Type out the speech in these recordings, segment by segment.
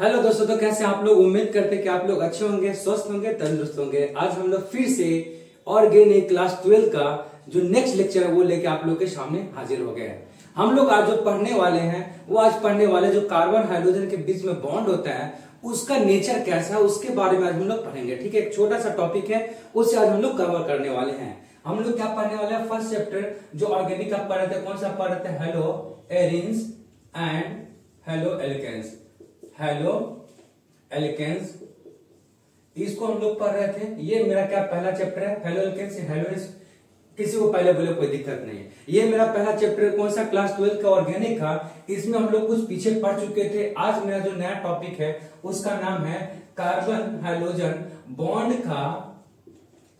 Hello दोस्तों, तो कैसे आप लोग। उम्मीद करते हैं कि आप लोग अच्छे होंगे, स्वस्थ होंगे, तंदुरुस्त होंगे। आज हम लोग फिर से ऑर्गेनिक क्लास 12 का जो नेक्स्ट लेक्चर है वो लेके आप लोग के सामने हाजिर हो गए हैं। हम लोग आज जो पढ़ने वाले हैं वो आज पढ़ने वाले जो कार्बन हाइड्रोजन के बीच में बॉन्ड होता है उसका नेचर कैसा है उसके बारे में आज हम लोग पढ़ेंगे। ठीक है, एक छोटा सा टॉपिक है, उससे आज हम लोग कवर करने वाले हैं। हम लोग क्या पढ़ने वाले हैं, फर्स्ट चैप्टर जो ऑर्गेनिक का पढ़ रहे थे, कौन सा पढ़ रहे थे, hello arenes and hello alkenes. Hello alkenes इसको हम लोग पढ़ रहे थे। ये मेरा क्या पहला चैप्टर है, हेलो एल्केन्स। हेलो किसी को पहले बोले कोई दिक्कत नहीं है। ये मेरा पहला चैप्टर है, कौन सा, क्लास 12 का ऑर्गेनिक का। इसमें हम लोग कुछ पीछे पढ़ चुके थे। आज मेरा जो नया टॉपिक है उसका नाम है कार्बन हाइड्रोजन बॉन्ड का,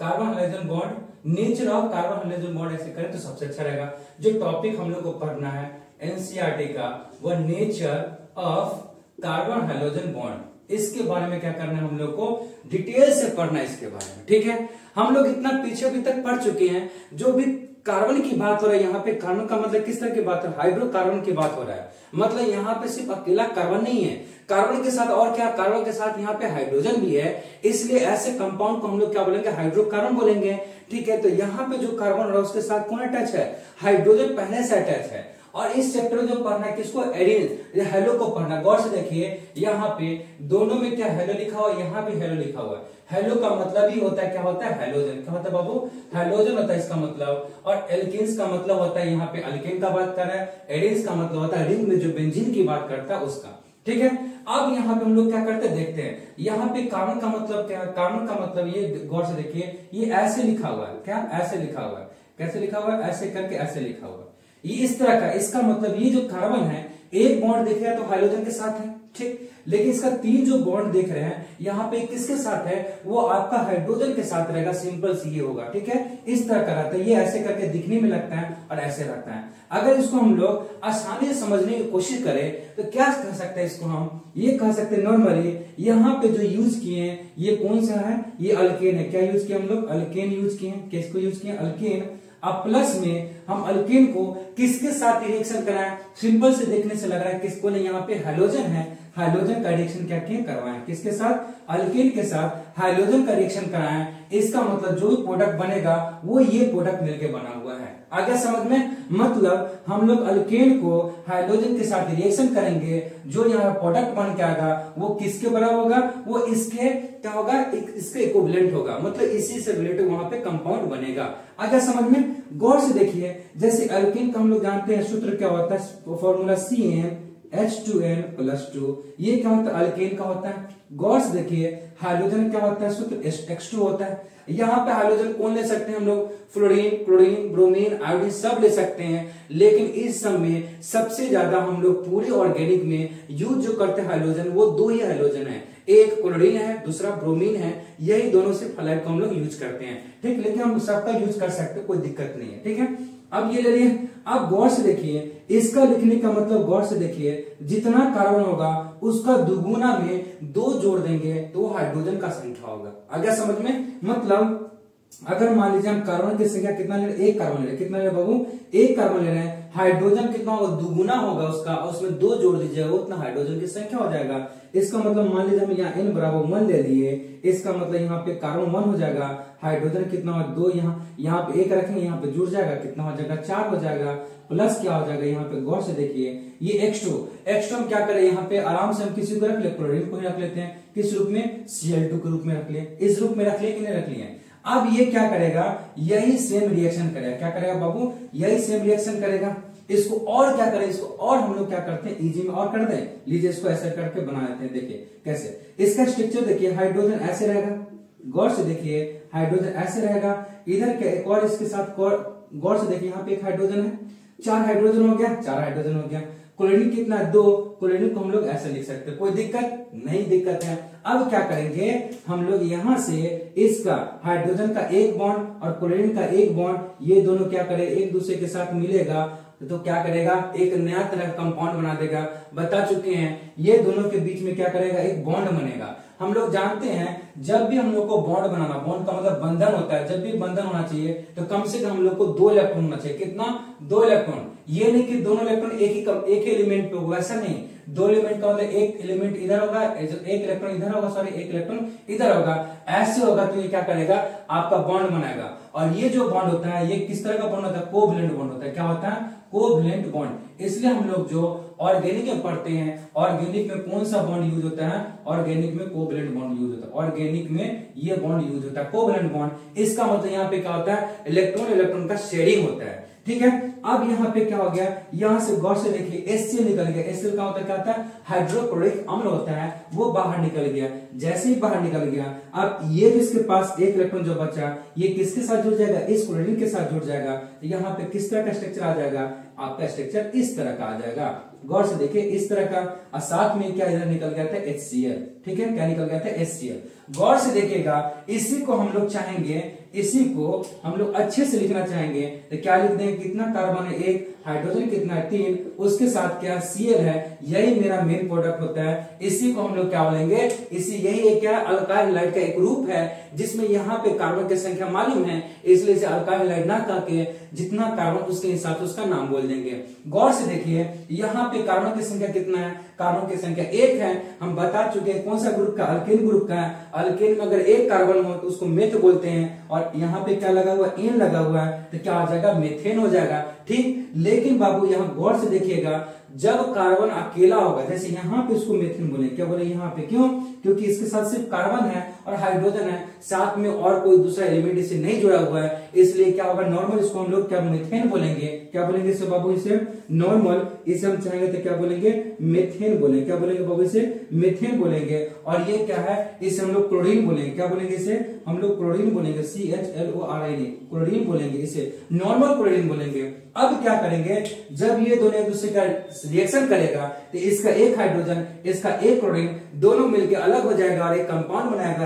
carbon hydrogen bond, nature of carbon hydrogen bond. ऐसे करें तो सबसे अच्छा रहेगा। जो टॉपिक हम लोग को पढ़ना है एनसीईआरटी का, वह nature of carbon hydrogen bond. इसके बारे में क्या करना है, हम लोग को डिटेल से पढ़ना है इसके बारे में। ठीक है, हम लोग इतना पीछे अभी तक पढ़ चुके हैं। जो भी कार्बन की बात हो रहा है यहाँ पे, कार्बन का मतलब किस तरह की बात है, हाइड्रोकार्बन की बात हो रहा है। मतलब यहाँ पे सिर्फ अकेला कार्बन नहीं है, कार्बन के साथ और क्या, कार्बन के साथ यहाँ पे हाइड्रोजन भी है। इसलिए ऐसे कंपाउंड को हम लोग क्या बोलेंगे, हाइड्रोकार्बन बोलेंगे। ठीक है, तो यहाँ पे जो कार्बन हो रहा है उसके साथ कौन अटैच है, हाइड्रोजन पहले से अटैच है। और इस चैप्टर में जो पढ़ना है किसको, एरिन, हेलो को पढ़ना। गौर से देखिए, यहाँ पे दोनों में क्या हेलो लिखा हुआ है, यहाँ पे हेलो लिखा हुआ है। हेलो का मतलब ही होता है क्या होता है, हेलोजन। क्या होता है बाबू, हेलोजन होता है इसका मतलब। और एल्केन्स का मतलब होता है, यहाँ पे अल्केन का बात कर रहा है। एरिन्स का मतलब होता है रिंग में जो बेंजीन की बात करता है उसका। ठीक है, अब यहाँ पे हम लोग क्या करते हैं देखते हैं। यहाँ पे कार्बन का मतलब क्या है, कार्बन का मतलब ये गौर से देखिए, ये ऐसे लिखा हुआ है। क्या, ऐसे लिखा हुआ है। कैसे लिखा हुआ है, ऐसे करके ऐसे लिखा हुआ है। ये इस तरह का, इसका मतलब ये जो कार्बन है एक बॉन्ड देख रहे हैं तो हाइड्रोजन के साथ है। ठीक, लेकिन इसका तीन जो बॉन्ड देख रहे हैं यहाँ पे किसके साथ है, वो आपका हाइड्रोजन के साथ रहेगा। सिंपल सी ये होगा। ठीक है, इस तरह का रहता है। ये ऐसे करके दिखने में लगता है और ऐसे रहता है। अगर इसको हम लोग आसानी से समझने की कोशिश करें तो क्या कह सकते हैं इसको, हम ये कह सकते हैं नॉर्मली यहाँ पे जो यूज किए हैं ये कौन सा है, ये अल्केन है। क्या यूज किया हम लोग, अल्केन यूज किए हैं। किसको यूज किए, अल्केन। अब प्लस में हम अल्केन को किसके साथ रिएक्शन कराएं, सिंपल से देखने से लग रहा है किसको नहीं, यहाँ पे हाइड्रोजन है, हाइड्रोजन का रिएक्शन क्या किए, करवाएं। किसके साथ, अल्केन के साथ हाइड्रोजन का रिएक्शन कराएं। इसका मतलब जो प्रोडक्ट बनेगा वो ये प्रोडक्ट मिलके बना हुआ है। आगे समझ में, मतलब हम लोग अल्केन को हाइड्रोजन के साथ रिएक्शन करेंगे, जो यहाँ प्रोडक्ट बन के आएगा वो किसके बराबर होगा, वो इसके क्या होगा, इसके इक्विवेलेंट होगा। मतलब इसी से रिलेटेड वहां पे कंपाउंड बनेगा। आगे समझ में, गौर से देखिए, जैसे अल्केन का हम लोग जानते हैं सूत्र क्या होता है, फॉर्मूला CnH2n+2। ये क्या होता है, अल्केन का होता है। गौर से देखिए, हाइड्रोजन क्या होता है, सूत्र H2 होता है। यहाँ पे हाइड्रोजन कौन ले सकते हैं हम लोग, फ्लोरीन, क्लोरीन, ब्रोमीन, आयोडीन सब ले सकते हैं। लेकिन इस सब में सबसे ज्यादा हम लोग पूरे ऑर्गेनिक में यूज जो करते हैं हाइड्रोजन, वो दो ही हाइड्रोजन है, एक क्लोरीन है, दूसरा ब्रोमीन है। यही दोनों से फ्लाइड को हम लोग यूज करते हैं। ठीक, लेकिन हम सबका यूज कर सकते हैं, कोई दिक्कत नहीं है। ठीक है, अब ये ले लिए। अब गौर से देखिए, इसका लिखने का मतलब गौर से देखिए, जितना कार्बन होगा उसका दुगुना में 2 जोड़ देंगे तो हाइड्रोजन का संख्या होगा। आगे समझ में, मतलब अगर मान लीजिए हम कार्बन की संख्या कितना ले रहे हैं, एक कार्बन ले रहे हैं, कितना ले रहे हैं बाबू, एक कार्बन ले रहे हैं। हाइड्रोजन कितना होगा, दुगुना होगा उसका, और उसमें 2 जोड़ दीजिएगा उतना हाइड्रोजन की संख्या हो जाएगा। इसका मतलब मान लीजिए हम यहाँ n बराबर 1 ले लिए, इसका मतलब यहाँ पे कार्बन 1 हो जाएगा, हाइड्रोजन कितना होगा 2, यहाँ पे 1 रखेंगे, यहाँ पे जुड़ जाएगा, कितना हो जाएगा 4 हो जाएगा। प्लस क्या हो जाएगा यहाँ पे, गौर से देखिए, ये X2 हम क्या करें, यहाँ पे आराम से हम किसी को रख ले, क्लोरीन को ही रख लेते हैं। किस रूप में, Cl2 के रूप में रख लिए। इस रूप में रख लिए कि नहीं रख लिए। अब ये क्या करेगा, यही सेम रिएक्शन करेगा। क्या करेगा बाबू, यही सेम रिएक्शन करेगा। इसको और क्या करें, इसको और हम लोग क्या करते हैं, इजी में और कर दें। लीजिए इसको ऐसे करके बना देते हैं। देखिए कैसे, इसका स्ट्रक्चर देखिए, हाइड्रोजन ऐसे रहेगा। गौर से देखिए, हाइड्रोजन ऐसे रहेगा। इधर के एक और इसके साथ गौर से देखिए, यहाँ पे एक हाइड्रोजन है, 4 हाइड्रोजन हो गया, 4 हाइड्रोजन हो गया। क्लोरीन कितना है, 2। क्लोरीन को हम लोग ऐसे लिख सकते हैं, कोई दिक्कत नहीं, दिक्कत है। अब क्या करेंगे हम लोग, यहां से इसका हाइड्रोजन का एक बॉन्ड और क्लोरीन का एक बॉन्ड, ये दोनों क्या करे, एक दूसरे के साथ मिलेगा तो क्या करेगा, एक नया तरह का कंपाउंड बना देगा। बता चुके हैं, ये दोनों के बीच में क्या करेगा, एक बॉन्ड बनेगा। हम लोग जानते हैं जब भी हम लोग को बॉन्ड बनाना, बॉन्ड का मतलब बंधन होता है, जब भी बंधन होना चाहिए तो कम से कम हम लोग को 2 इलेक्ट्रॉन होना चाहिए। कितना, 2 इलेक्ट्रॉन। ये नहीं कि दोनों इलेक्ट्रॉन एक ही एलिमेंट पे होगा, ऐसा नहीं। दो एलिमेंट का मतलब एक एलिमेंट इधर होगा, एक इलेक्ट्रॉन इधर होगा, सॉरी एक इलेक्ट्रॉन इधर होगा, ऐसे होगा तो ये क्या करेगा आपका बॉन्ड बनाएगा। और ये जो बॉन्ड होता है ये किस तरह का बॉन्ड होता है, कोवैलेंट बॉन्ड होता है। क्या होता है, कोवैलेंट बॉन्ड। इसलिए हम लोग जो ऑर्गेनिक में पढ़ते हैं, ऑर्गेनिक में कौन सा बॉन्ड यूज होता है, ऑर्गेनिक में कोवैलेंट बॉन्ड यूज होता है। ऑर्गेनिक में ये बॉन्ड यूज होता है कोवैलेंट बॉन्ड। इसका मतलब यहाँ पे क्या होता है, इलेक्ट्रॉन इलेक्ट्रॉन का शेयरिंग होता है, ठीक है। अब यहाँ पे क्या हो गया, यहाँ से गौर से देखिए HCl निकल गया। HCl का होता है क्या होता है, हाइड्रोक्लोरिक अम्ल होता है, वो बाहर निकल गया। जैसे ही बाहर निकल गया, अब ये जिसके पास एक इलेक्ट्रॉन जो बचा, ये किसके साथ जुड़ जाएगा, इस क्लोरीन के साथ जुड़ जाएगा। तो यहाँ पे किस तरह का स्ट्रक्चर आ जाएगा, आपका स्ट्रक्चर इस तरह का आ जाएगा। गौर से देखिए इस तरह का, और साथ में क्या इधर निकल गया था HCl, ठीक है, क्या निकल गया था HCl। गौर से देखिएगा, इसी को हम लोग चाहेंगे, इसी को हम लोग अच्छे से लिखना चाहेंगे तो क्या लिख देंगे, कितना कार्बन है, एक, हाइड्रोजन कितना है, 3, उसके साथ क्या Cl है, यही मेरा मेन प्रोडक्ट होता है। इसी को हम लोग क्या बोलेंगे, इसी यही एक क्या अल्काइल हैलाइड का एक रूप है, जिसमें यहाँ पे कार्बन की संख्या मालूम है, इसलिए इसे अल्काइल हैलाइड ना करके जितना कार्बन उसके हिसाब से उसका नाम बोल देंगे। गौर से देखिए यहाँ पे कार्बन की संख्या कितना है, कार्बन की संख्या 1 है। हम बता चुके हैं कौन सा ग्रुप का, अल्केन ग्रुप का है। अल्केन में अगर एक कार्बन हो तो उसको मेथ बोलते हैं, और यहाँ पे क्या लगा हुआ, इन लगा हुआ है, तो क्या आ जाएगा, मेथेन हो जाएगा, ठीक। लेकिन बाबू यहाँ गौर से देखिएगा, जब कार्बन अकेला होगा, जैसे यहाँ पे उसको मेथेन बोले, क्या बोले यहाँ पे, क्यों, क्योंकि इसके साथ सिर्फ कार्बन है और हाइड्रोजन है, साथ में और कोई दूसरा एलिमेंट इसे नहीं जुड़ा हुआ है, इसलिए क्या होगा, नॉर्मल इसको हम लोग क्या मेथेन बोलेंगे। क्या बोलेंगे इसे बाबू, इसे नॉर्मल, इसे हम चाहेंगे तो क्या बोलेंगे, मेथेन बोलेंगे। क्या बोलेंगे बाबू, इसे मेथेन बोलेंगे। और ये क्या है, इसे हम लोग क्लोरीन बोलेंगे। क्या बोलेंगे, इसे हम लोग क्लोरीन बोलेंगे, CHLORIN, क्लोरीन बोलेंगे, इसे नॉर्मल क्लोरीन बोलेंगे। अब क्या करेंगे, जब ये दोनों एक दूसरे का रिएक्शन करेगा तो इसका एक हाइड्रोजन, इसका एक क्लोरीन, दोनों मिलकर अलग हो जाएगा और एक कंपाउंड बनाएगा,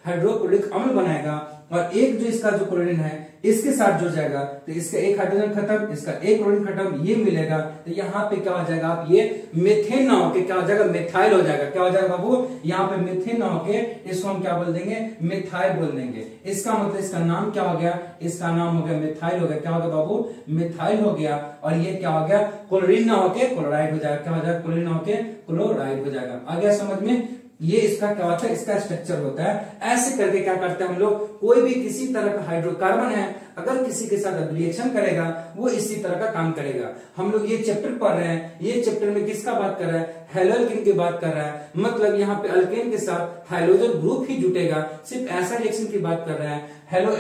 हाइड्रोक्लोरिक अम्ल बनाएगा। और एक जो इसका जो क्लोरीन है इसके साथ जुड़ जाएगा, तो इसका एक हाइड्रोजन खत्म, इसका एक क्लोरीन खत्म, ये मिलेगा, तो यहाँ पे क्या हो जाएगा, आप ये मेथेन ना होके क्या हो जाएगा, मिथाइल हो जाएगा। क्या हो जाएगा बाबू, यहाँ पे मेथेन ना होके इसको हम क्या बोल देंगे, मिथाइल बोल देंगे। इसका मतलब इसका नाम क्या हो गया, इसका नाम हो गया मिथाइल हो गया। क्या हो गया बाबू, मिथाइल हो गया। और ये क्या हो गया, क्लोरीन ना होके क्लोराइड हो जाएगा। क्या हो जाएगा, क्लोरीन ना होके क्लोराइड हो जाएगा। आ गया समझ में, ये इसका क्या होता है, इसका स्ट्रक्चर होता है। ऐसे करके क्या करते हैं हम लोग, कोई भी किसी तरह का हाइड्रोकार्बन है अगर किसी के साथ रिएक्शन करेगा वो इसी तरह का काम करेगा। हम लोग ये चैप्टर पढ़ रहे हैं, ये चैप्टर में किसका बात कर रहा है, हेलोअल्केन की बात कर रहा है। मतलब यहाँ पे अल्केन के साथ हाइड्रोजन ग्रुप ही जुटेगा, सिर्फ ऐसा रिएक्शन की बात कर रहा है, हेलो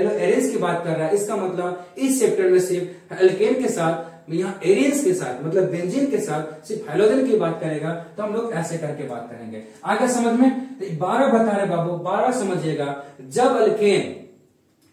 एरेंस की बात कर रहा है। इसका मतलब इस चैप्टर में सिर्फ अल्केन के साथ, यहाँ एरियंस के साथ मतलब बेंजीन के साथ सिर्फ हाइड्रोजन की बात करेगा, तो हम लोग ऐसे करके बात करेंगे। आगे समझ में, तो 12 बता रहे बाबू, 12 समझिएगा। जब अल्केन,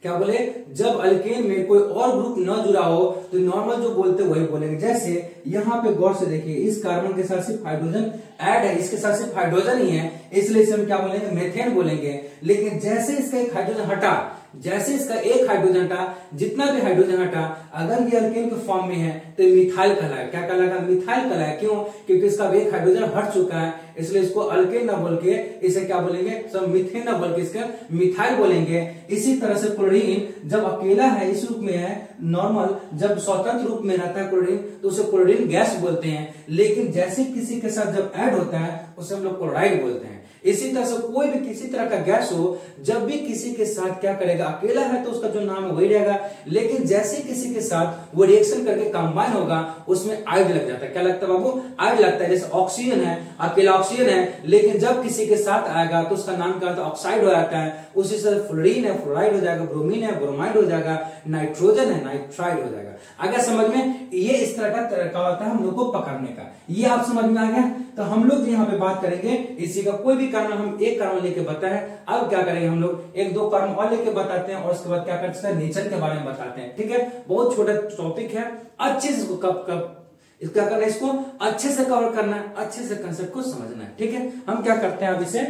क्या बोले, जब अल्केन में कोई और ग्रुप न जुड़ा हो तो नॉर्मल जो बोलते वही बोलेंगे। जैसे यहाँ पे गौर से देखिए, इस कार्बन के साथ सिर्फ हाइड्रोजन ऐड है, इसके साथ सिर्फ हाइड्रोजन ही है, इसलिए इसे हम क्या बोलेंगे, मेथेन बोलेंगे। लेकिन जैसे इसका एक हाइड्रोजन हटा, जैसे इसका एक हाइड्रोजन हटा, जितना भी हाइड्रोजन हटा, अगर ये अल्केन के फॉर्म में है तो मिथाइल कहलाएगा। क्या कहलाएगा, मिथाइल कहलाएगा। क्यों, क्योंकि इसका एक हाइड्रोजन हट चुका है, इसलिए इसको अल्केन ना बोल के इसे क्या बोलेंगे, सब मीथेन ना बोल के इसका मिथाइल बोलेंगे। इसी तरह से क्लोरीन जब अकेला है, इस रूप में है नॉर्मल, जब स्वतंत्र रूप में रहता है क्लोरीन तो उसे क्लोरीन गैस बोलते हैं। लेकिन जैसे किसी के साथ जब ऐड होता है उसे हम लोग क्लोराइड बोलते हैं। इसी तरह से कोई भी किसी तरह का गैस हो, जब भी किसी के साथ क्या करेगा, अकेला है तो उसका जो नाम है वही रहेगा, लेकिन जैसे किसी के साथ वो रिएक्शन करके कंबाइन होगा उसमें आइड लग जाता है। क्या लगता है बाबू, आइड लगता है। जैसे ऑक्सीजन है, अकेला ऑक्सीजन है, लेकिन जब किसी के साथ आएगा तो उसका नाम क्या होता है, ऑक्साइड हो जाता है। उसी तरह फ्लोरीन है, फ्लोराइड हो जाएगा, ब्रोमीन है, ब्रोमाइड हो जाएगा, नाइट्रोजन है, नाइट्राइड हो जाएगा। अगर समझ में, ये इस तरह का तरीका होता है हम लोग को पकड़ने का। ये आप समझ में आ गया। तो हम लोग यहाँ पे बात करेंगे इसी का, कोई भी कारण हम एक कारण लेके बताए। अब क्या करेंगे, हम लोग एक दो कारण और लेके बताते हैं और उसके बाद क्या करते हैं, नेचर के बारे में बताते हैं। ठीक है, बहुत छोटा टॉपिक है, अच्छे से क्या करना है, इसको अच्छे से कवर करना है, अच्छे से कंसेप्ट को समझना है। ठीक है, हम क्या करते हैं, अब इसे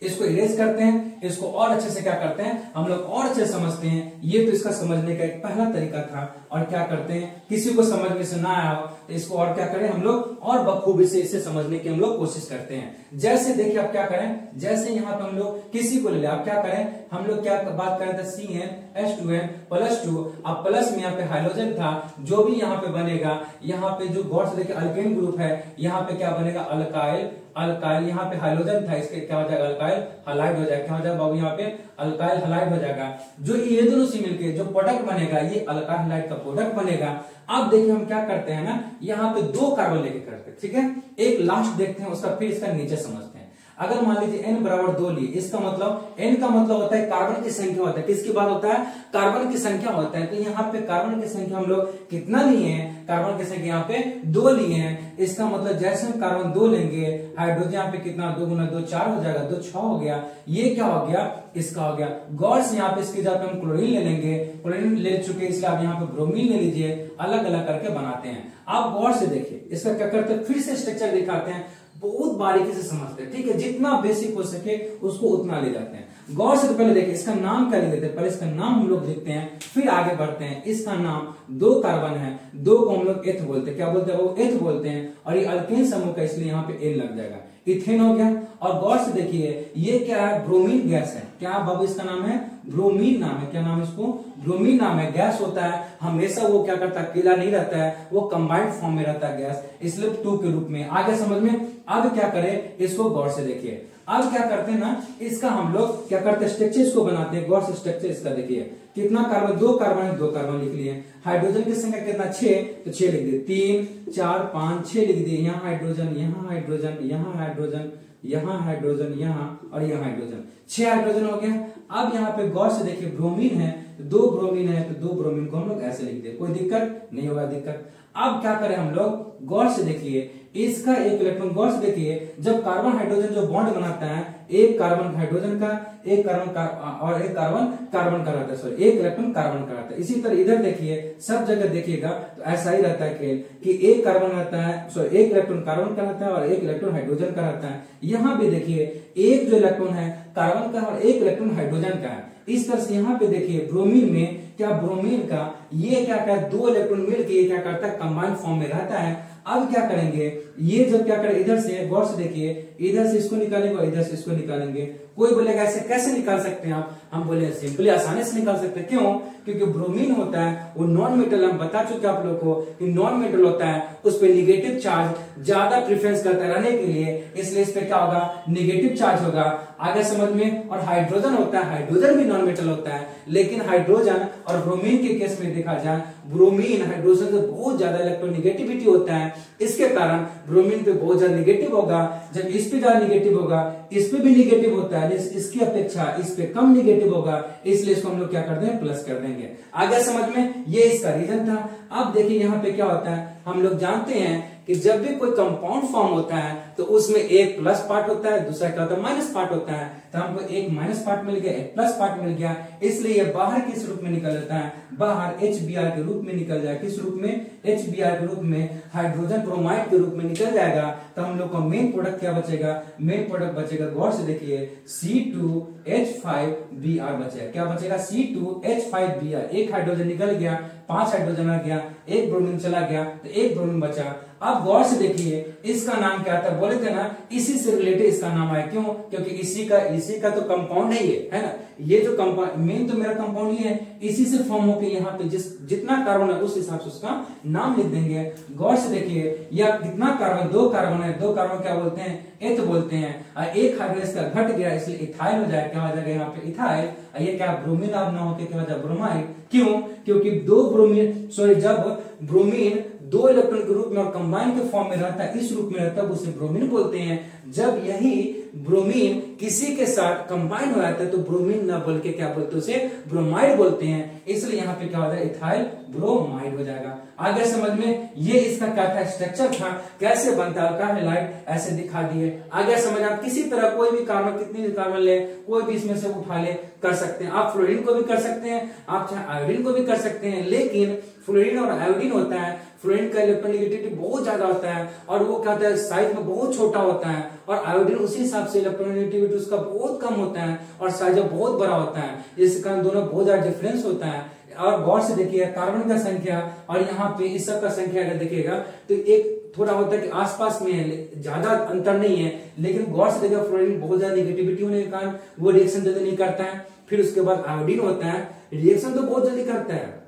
इसको इरेज करते हैं, इसको और अच्छे से क्या करते हैं हम लोग और अच्छे समझते हैं। ये तो इसका समझने का एक पहला तरीका था। और क्या करते हैं, किसी को समझ में से ना आया हो तो इसको और क्या करें हम लोग और बखूबी से इसे समझने की हम लोग कोशिश करते हैं। जैसे देखिए आप क्या करें, जैसे यहाँ पे हम लोग किसी को ले, आप क्या करें, हम लोग क्या बात करें थे CnH2n +2। अब प्लस में यहाँ पे हाइड्रोजन था, जो भी यहाँ पे बनेगा, यहाँ पे जो गौर से देखिए अल्केन ग्रुप है, यहाँ पे क्या बनेगा अल्काइल, अल्काइल यहाँ पे हाइड्रोजन था, इसके क्या हो जाएगा अल्काइल हलाइड हो जाएगा। क्या हो जाएगा बाबू यहाँ पे अल्काइल हलाइड हो जाएगा। जो ये दोनों से मिलके जो प्रोडक्ट बनेगा ये अल्काइल हलाइड का प्रोडक्ट बनेगा। अब देखिए हम क्या करते हैं ना, यहाँ पे 2 कार्बन लेके करते हैं, ठीक है। एक लास्ट देखते हैं उसका, फिर इसका नीचे समझते हैं। अगर मान लीजिए n बराबर 2 लिए, इसका मतलब n का मतलब होता है कार्बन की संख्या होता है। किसकी बात होता है, कार्बन की संख्या होता है। तो यहाँ पे कार्बन की संख्या हम लोग कितना लिए हैं, कार्बन की संख्या यहाँ पे 2 लिए हैं। इसका मतलब जैसे हम कार्बन 2 लेंगे, हाइड्रोजन यहाँ पे कितना 2 गुना 2 4 हो जाएगा, 2 6 हो गया। ये क्या हो गया, इसका हो गया। गौर से यहाँ पे इसकी जगह पे हम क्लोरीन ले लेंगे, क्लोरीन ले चुके इसलिए आप यहाँ पे ब्रोमीन ले लीजिए, अलग अलग करके बनाते हैं। आप गौर से देखिए इसका क्या करते हैं, फिर से स्ट्रक्चर दिखाते हैं, बहुत बारीकी से समझते हैं, ठीक है। जितना बेसिक हो सके उसको उतना ले जाते हैं। गौर से तो पहले देखिए इसका नाम क्या लिख देते हैं, पहले इसका नाम हम लोग लिखते हैं, फिर आगे बढ़ते हैं। इसका नाम 2 कार्बन है, 2 को हम लोग एथ बोलते हैं। क्या बोलते हैं वो एथ बोलते हैं। और ये अल्केन समूह का इसलिए यहाँ पे एन लग जाएगा, इथेन हो गया। और गौर से देखिए ये क्या है, ब्रोमीन गैस है। क्या बाबू इसका नाम है, ब्रोमीन नाम है। क्या नाम है इसको, ब्रोमीन नाम है। गैस होता है, हमेशा वो क्या करता है, अकेला नहीं रहता है, वो कंबाइंड फॉर्म में रहता है गैस, इसलिए 2 के रूप में। आगे समझ में। अब क्या करें, इसको गौर से देखिए। अब क्या करते हैं ना, इसका हम लोग क्या करते हैं, स्ट्रक्चर इसको बनाते हैं। गौर से स्ट्रक्चर इसका देखिए, कितना कार्बन, 2 कार्बन है, 2 कार्बन लिख लिए। हाइड्रोजन की संख्या कितना 6, तो 6 लिख दिए। 3 4 5 6 लिख दिए। यहाँ हाइड्रोजन, यहाँ हाइड्रोजन, यहाँ हाइड्रोजन, यहाँ हाइड्रोजन, यहाँ और यहाँ हाइड्रोजन, 6 हाइड्रोजन हो गया। अब यहाँ पे गौर से देखिए ब्रोमीन है, 2 ब्रोमीन है, तो 2 ब्रोमीन को हम लोग ऐसे लिख दे, कोई दिक्कत नहीं होगा दिक्कत। अब क्या करें हम लोग, गौर से देखिए इसका एक इलेक्ट्रॉन, गौर से देखिए जब कार्बन हाइड्रोजन जो बॉन्ड बनाता है, एक कार्बन हाइड्रोजन का, एक कार्बन का और एक कार्बन कार्बन का रहता है, सॉरी एक इलेक्ट्रॉन कार्बन का रहता है। इसी तरह इधर देखिए, सब जगह देखिएगा तो ऐसा ही रहता है खेल कि एक कार्बन रहता है, सॉरी एक इलेक्ट्रॉन कार्बन का रहता है और एक इलेक्ट्रॉन हाइड्रोजन का रहता है। यहाँ पे देखिए एक जो इलेक्ट्रॉन है कार्बन का और एक इलेक्ट्रॉन हाइड्रोजन का है। इस तरह से यहाँ पे देखिए ब्रोमीन में क्या, ब्रोमीन का ये क्या करता है, 2 इलेक्ट्रॉन मिलकर ये क्या करता है, कंबाइंड फॉर्म में रहता है। अब क्या करेंगे, ये जब क्या करें, इधर से गौर से देखिए, इधर से इसको निकालेंगे और इधर से इसको निकालेंगे। कोई बोलेगा ऐसे कैसे निकाल सकते हैं आप, हम बोले सिंपली आसानी से निकाल सकते हैं। क्यों, क्योंकि ब्रोमीन होता है वो नॉन मेटल, हम बता चुके आप लोग को कि नॉन मेटल होता है, उस पर निगेटिव चार्ज ज्यादा प्रेफरेंस करता है रहने के लिए, इसलिए इस पे क्या होगा, निगेटिव चार्ज होगा। आगे समझ में। और हाइड्रोजन होता है, हाइड्रोजन भी नॉन मेटल होता है, लेकिन हाइड्रोजन और ब्रोमीन के केस में देखा जाए, ब्रोमीन हाइड्रोजन से बहुत ज्यादा इलेक्ट्रोनिगेटिविटी होता है, इसके कारण ब्रोमीन पे बहुत ज्यादा निगेटिव होगा। जब इस पे ज्यादा निगेटिव होगा, इस पे भी निगेटिव होता है, इसकी अपेक्षा इस पे कम निगेटिव होगा, इसलिए इसको हम लोग क्या कर देंगे, प्लस कर देंगे। आगे समझ में, ये इसका रीजन था। अब देखिए यहाँ पे क्या होता है, हम लोग जानते हैं कि जब भी कोई कंपाउंड फॉर्म होता है तो उसमें एक प्लस पार्ट होता है, दूसरा क्या होता है, माइनस पार्ट होता है। तो हमको एक माइनस पार्ट मिल गया, एक प्लस पार्ट मिल गया, इसलिए ये बाहर किस रूप में निकल जाता है, बाहर HBr के रूप में निकल जाएगा। किस रूप में, HBr के रूप में, हाइड्रोजन ब्रोमाइड के रूप में निकल जाएगा। तो हम लोग का मेन प्रोडक्ट क्या बचेगा, मेन प्रोडक्ट बचेगा, गौर से देखिए C2H5Br बचेगा। क्या बचेगा, C2H5Br। एक हाइड्रोजन निकल गया, 5 हाइड्रोजन आ गया, एक ब्रोमीन चला गया, तो एक ब्रोमीन बचा। अब गौर से देखिए इसका नाम क्या था, बोले थे ना इसी से रिलेटेड इसका नाम आया। क्यों, क्योंकि इसी का तो कंपाउंड है ना, ये जो कंपाउंड, मेन तो मेरा कंपाउंड ये है, इसी से फॉर्म होकर यहाँ पे जितना कार्बन है उस हिसाब से उसका नाम लिख देंगे। गौर से देखिए या कितना कार्बन, 2 कार्बन है, 2 कार्बन क्या बोलते हैं, एथ बोलते हैं। एक हाइड्रोजन इसका घट गया, इसलिए इथाइल हो जाएगा। क्या हो जाएगा यहाँ पे, इथाइल। ये क्या, ब्रोमीन अब ना होकर क्या हो जाएगा, ब्रोमाइड। क्यों, क्योंकि 2 ब्रोमीन, सॉरी जब ब्रोमीन 2 इलेक्ट्रॉन के रूप में और कंबाइन के फॉर्म में रहता है, इस रूप में रहता है, उसे ब्रोमीन बोलते हैं। जब यही ब्रोमीन किसी के साथ कंबाइन हो जाता है तो ब्रोमीन ना बोल के क्या बोलते हैं, उसे ब्रोमाइड बोलते हैं। इसलिए यहाँ पे क्या होता है, इथाइल ब्रोमाइड हो जाएगा। आगे समझ में, ये इसका क्या था, स्ट्रक्चर था, कैसे बनता है, कार्बोलाइट ऐसे दिखा दिए। आगे समझ, आप किसी तरह कोई भी कार्बन, कितनी भी कार्बन ले, कोई भी इसमें से उठा ले, कर सकते हैं। आप फ्लोरीन को भी कर सकते हैं, आप चाहे आयोडीन को भी कर सकते हैं, लेकिन फ्लोरीन और आयोडीन होता है, फ्लोरीन का इलेक्ट्रोनेगेटिविटी बहुत ज्यादा होता है और वो क्या होता है साइज में बहुत छोटा होता है, और आयोडीन उसी हिसाब से इलेक्ट्रोनेगेटिविटी उसका बहुत कम होता है और साइज बहुत बड़ा होता है। इस कारण दोनों बहुत ज्यादा डिफरेंस होता है। और गौर से देखिए कार्बन का संख्या और यहाँ पे इस सब का संख्या अगर देखिएगा तो एक थोड़ा होता है कि आसपास में है, ज्यादा अंतर नहीं है, लेकिन गौर से देखिएगा फ्लोरीन बहुत ज्यादा नेगेटिविटी होने के कारण वो रिएक्शन जल्दी नहीं करता है। फिर उसके बाद आयोडीन होता है, रिएक्शन तो बहुत जल्दी करता है,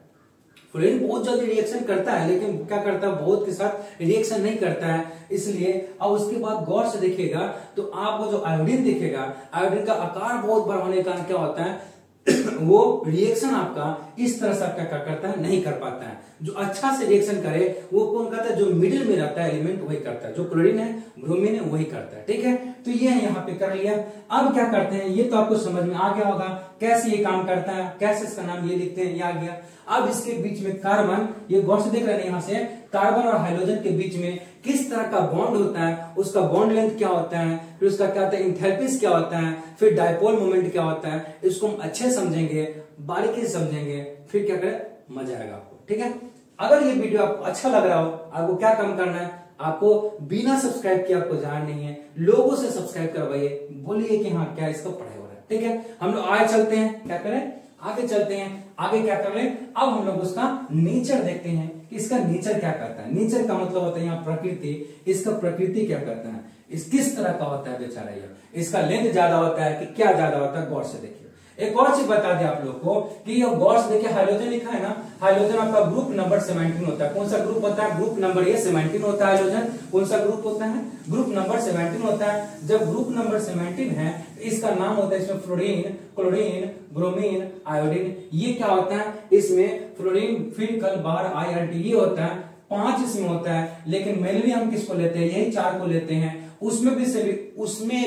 फ्लोरीन बहुत जल्दी रिएक्शन करता है लेकिन क्या करता है बहुत के साथ रिएक्शन नहीं करता है, इसलिए। और उसके बाद गौर से देखिएगा तो आपको जो आयोडीन दिखेगा, आयोडीन का आकार बहुत बड़ा होने के कारण क्या होता है वो रिएक्शन आपका इस तरह से आपका क्या करता है नहीं कर पाता है। जो अच्छा से रिएक्शन करे वो कौन करता है, जो मिडिल में रहता है एलिमेंट वही करता है, जो क्लोरीन है ब्रोमीन है वही करता है। ठीक है, तो ये यहाँ पे कर लिया। अब क्या करते हैं ये तो आपको समझ में आ गया होगा कैसे ये काम करता है, कैसे इसका नाम ये लिखते हैं, ये आ गया। अब इसके बीच में कार्बन, ये गौर से देख रहे हैं यहाँ से कार्बन और हाइड्रोजन के बीच में किस तरह का बॉन्ड होता है, उसका बॉन्ड लेंथ क्या होता है, फिर उसका क्या होता है इंथैल्पीज क्या होता है, फिर डायपोल मोमेंट क्या होता है, इसको हम अच्छे समझेंगे, बारीकी से समझेंगे, फिर क्या करें मजा आएगा आपको। ठीक है, अगर ये वीडियो आपको अच्छा लग रहा हो, आपको क्या काम करना है, आपको बिना सब्सक्राइब किए आपको जाना नहीं है, लोगों से सब्सक्राइब करवाइए, बोलिए कि हाँ क्या इसको पढ़ाई हो रहा है। ठीक है, हम लोग आगे चलते हैं, क्या करें आगे चलते हैं। आगे क्या कर रहे हैं, अब हम लोग उसका नेचर देखते हैं कि इसका नेचर क्या करता है। नेचर का मतलब होता है यहाँ प्रकृति, इसका प्रकृति क्या करता है, इस किस तरह का होता है बेचारा ये, इसका लेंथ ज्यादा होता है कि क्या ज्यादा होता है, गौर से देखिए। एक और चीज बता दें आप लोग को कि ये गौर से देखिए हाइड्रोजन लिखा है ना, हाइड्रोजन आपका ग्रुप नंबर 17 होता है। कौन सा ग्रुप होता है, ग्रुप नंबर ये 17 होता है। हाइड्रोजन कौन सा ग्रुप होता है, ग्रुप नंबर 17 होता है। जब ग्रुप नंबर 17 है तो इसका नाम होता है इसमें फ्लोरीन, क्लोरीन, ब्रोमीन, आयोडीन। ये क्या होता है, इसमें फ्लोरीन फिर कल बार IRT ये होता है, 5 इसमें होता है, लेकिन मेनली हम किसको लेते हैं, यही 4 को लेते हैं। उसमें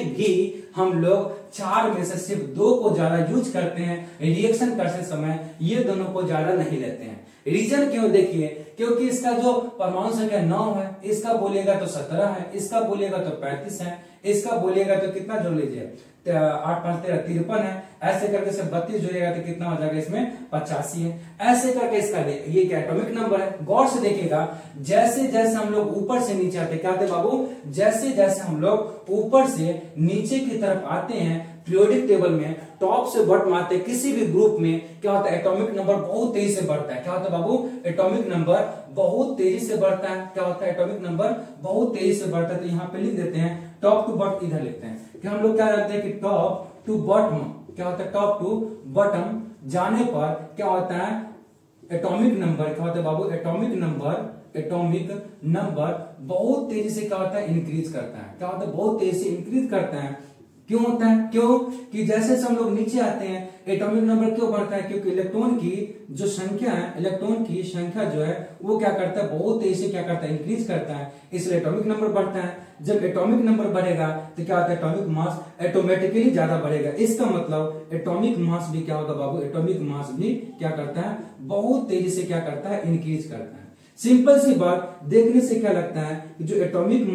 भी हम लोग 4 में से सिर्फ 2 को ज्यादा यूज करते हैं रिएक्शन करते समय, ये दोनों को ज्यादा नहीं लेते हैं। रीजन क्यों देखिए, क्योंकि इसका जो परमाणु संख्या 9 है, इसका बोलिएगा तो 17 है, इसका बोलिएगा तो 35 है, इसका बोलिएगा तो कितना जोड़ लीजिए 8 5 13 53 है, ऐसे करके से 32 जोड़िएगा तो कितना हो जाएगा इसमें 85 है। ऐसे करके इसका ये क्या एटॉमिक नंबर है। गौर से देखिएगा जैसे जैसे हम लोग ऊपर से नीचे आते, क्या आते बाबू, जैसे जैसे हम लोग ऊपर से नीचे की तरफ आते हैं पीरियोडिक टेबल में, टॉप से बॉटम आते किसी भी ग्रुप में क्या होता है, एटॉमिक नंबर बहुत तेजी से बढ़ता है। क्या होता है बाबू, एटॉमिक नंबर बहुत तेजी से बढ़ता है। क्या होता है, एटॉमिक नंबर बहुत तेजी से बढ़ता है। तो यहाँ पे लिख देते हैं टॉप टू बॉटम, इधर लिखते हैं कि हम लोग क्या करते हैं कि टॉप टू बॉटम, क्या होता है टॉप टू बॉटम जाने पर क्या होता है एटॉमिक नंबर, क्या होता है बाबू एटॉमिक नंबर बहुत तेजी से क्या होता है इंक्रीज करता है। क्या होता है बहुत तेजी से इंक्रीज करता है। क्यों होता है, क्यों कि जैसे हम लोग नीचे आते हैं एटॉमिक नंबर क्यों बढ़ता है, क्योंकि इलेक्ट्रॉन की जो संख्या है, इलेक्ट्रॉन की संख्या जो है वो क्या करता है बहुत तेजी से क्या करता है इंक्रीज करता है, इसलिए एटॉमिक नंबर बढ़ता है। जब एटॉमिक नंबर बढ़ेगा तो क्या होता है एटॉमिक मास ऑटोमेटिकली ज्यादा बढ़ेगा। इसका मतलब एटॉमिक मास भी क्या होगा बाबू, एटॉमिक मास भी क्या करता है बहुत तेजी से क्या करता है इंक्रीज करता है। सिंपल सी बात देखने से क्या लगता है कि जो एटॉमिक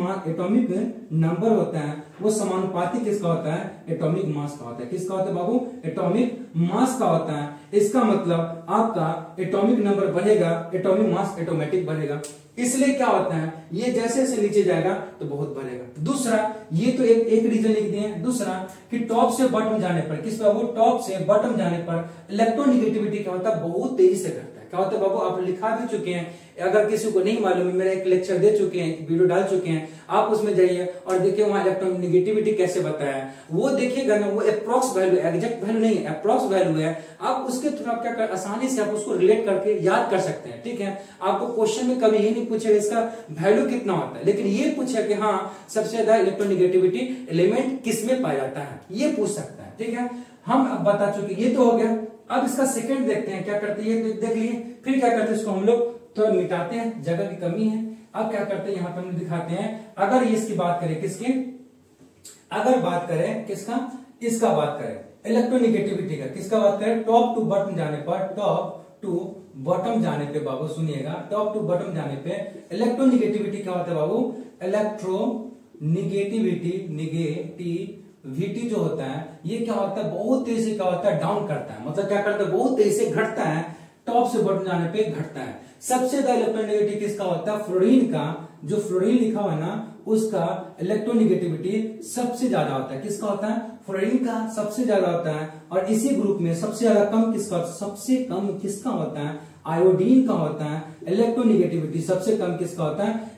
नंबर होता है वो समानुपाती किसका होता है, एटॉमिक मास का होता है। किसका होता है बाबू, एटॉमिक मास का होता है। इसका मतलब आपका एटॉमिक नंबर बढ़ेगा, एटॉमिक मास ऑटोमेटिक बढ़ेगा। इसलिए क्या होता है ये जैसे जैसे नीचे जाएगा तो बहुत बढ़ेगा। दूसरा ये तो एक रीजन लिख दिए। दूसरा कि टॉप से बॉटम जाने पर, किस बाबू, टॉप से बॉटम जाने पर इलेक्ट्रोनेगेटिविटी क्या होता है बहुत तेजी से घटता है। क्या होता है बाबू, आप लिखा भी चुके हैं, अगर किसी को नहीं मालूम है मेरा एक लेक्चर दे चुके हैं, वीडियो डाल चुके हैं, आप उसमें जाइए और देखिए वहां इलेक्ट्रोनेगेटिविटी कैसे बताया है। वो देखिएगा ना, वो अप्रॉक्स वैल्यू, एग्जैक्ट वैल्यू नहीं है, अप्रॉक्स वैल्यू है। आप उसके थ्रू आप क्या कर आसानी से आप उसको रिलेट करके याद कर सकते हैं। ठीक है, आपको क्वेश्चन में कभी ये नहीं पूछेगा इसका वैल्यू कितना होता है, लेकिन ये पूछेगा कि हाँ सबसे ज्यादा इलेक्ट्रोनेगेटिविटी एलिमेंट किसमें पाया जाता है, ये पूछ सकता है। ठीक है, हम अब बता चुके, ये तो हो गया। अब इसका सेकंड देखते हैं क्या करते हैं, ये देख लिए। फिर क्या करते हैं, इसको हम लोग तो मिटाते हैं, जगह की कमी है। अब क्या करते हैं, यहाँ पे हम दिखाते हैं। अगर ये इसकी बात करें, किसकी, अगर बात करें किसका, इसका बात करें इलेक्ट्रोनेगेटिविटी का, किसका बात करें, टॉप टू बॉटम जाने पर, टॉप टू बॉटम जाने पे बाबू सुनिएगा, टॉप टू बॉटम जाने पे इलेक्ट्रोनेगेटिविटी क्या होता है बाबू, इलेक्ट्रोनेगेटिविटी जो होता है ये क्या होता है बहुत तेजी से क्या होता है डाउन करता है। मतलब क्या करता है बहुत तेजी से घटता है। टॉप से बॉटम जाने पे घटता है। सबसे ज्यादा इलेक्ट्रोनेगेटिव किसका होता है? फ्लोरीन का। जो फ्लोरीन लिखा हुआ है ना, उसका इलेक्ट्रोनेगेटिविटी सबसे ज्यादा होता है। किसका होता है? फ्लोरीन का सबसे ज्यादा होता है। और इसी ग्रुप में सबसे ज्यादा कम किसका होता है? सबसे कम किसका होता है? आयोडीन का होता है। इलेक्ट्रोनेगेटिविटी सबसे कम किसका होता है?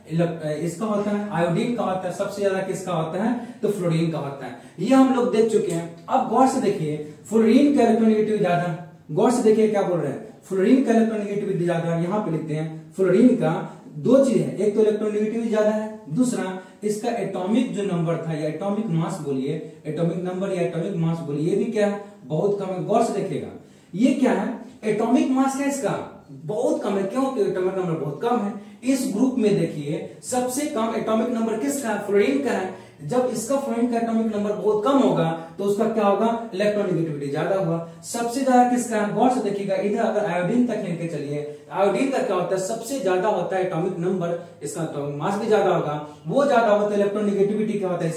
इसका होता है, आयोडीन का होता है। सबसे ज्यादा किसका होता है? तो फ्लोरीन का होता है। ये हम लोग देख चुके हैं। अब गौर से देखिए, फ्लोरीन का इलेक्ट्रोनेगेटिविटी ज्यादा। गौर से देखिए क्या बोल रहे हैं, फ्लोरीन का इलेक्ट्रोनेगेटिविटी ज्यादा। यहाँ पे लिखते हैं फ्लोरीन का दो चीज है, एक तो इलेक्ट्रोनेगेटिविटी ज्यादा है, दूसरा इसका एटॉमिक जो नंबर था या एटॉमिक मास बोलिए, एटॉमिक नंबर या एटॉमिक मास बोलिए, ये भी क्या है? बहुत कम है। गौर से देखिएगा, ये क्या है? एटॉमिक मास क्या है इसका? बहुत कम है। क्यों? क्योंकि एटॉमिक नंबर बहुत कम है। इस ग्रुप में देखिए सबसे कम एटॉमिक नंबर किसका है? फ्लोरीन का है। जब इसका फ्लोरीन का एटॉमिक नंबर बहुत कम होगा तो उसका क्या होगा? इलेक्ट्रोनेगेटिविटी ज्यादा होगा। सबसे ज्यादा किसका है? गौर से देखिएगा, इधर अगर आयोडीन तक लेके चलिए, आयोडीन का क्या होता है? सबसे ज्यादा होता है एटॉमिक नंबर, इसका एटॉमिक मास भी ज्यादा होगा। वो ज्यादा होता है, इलेक्ट्रोनेगेटिविटी क्या होता है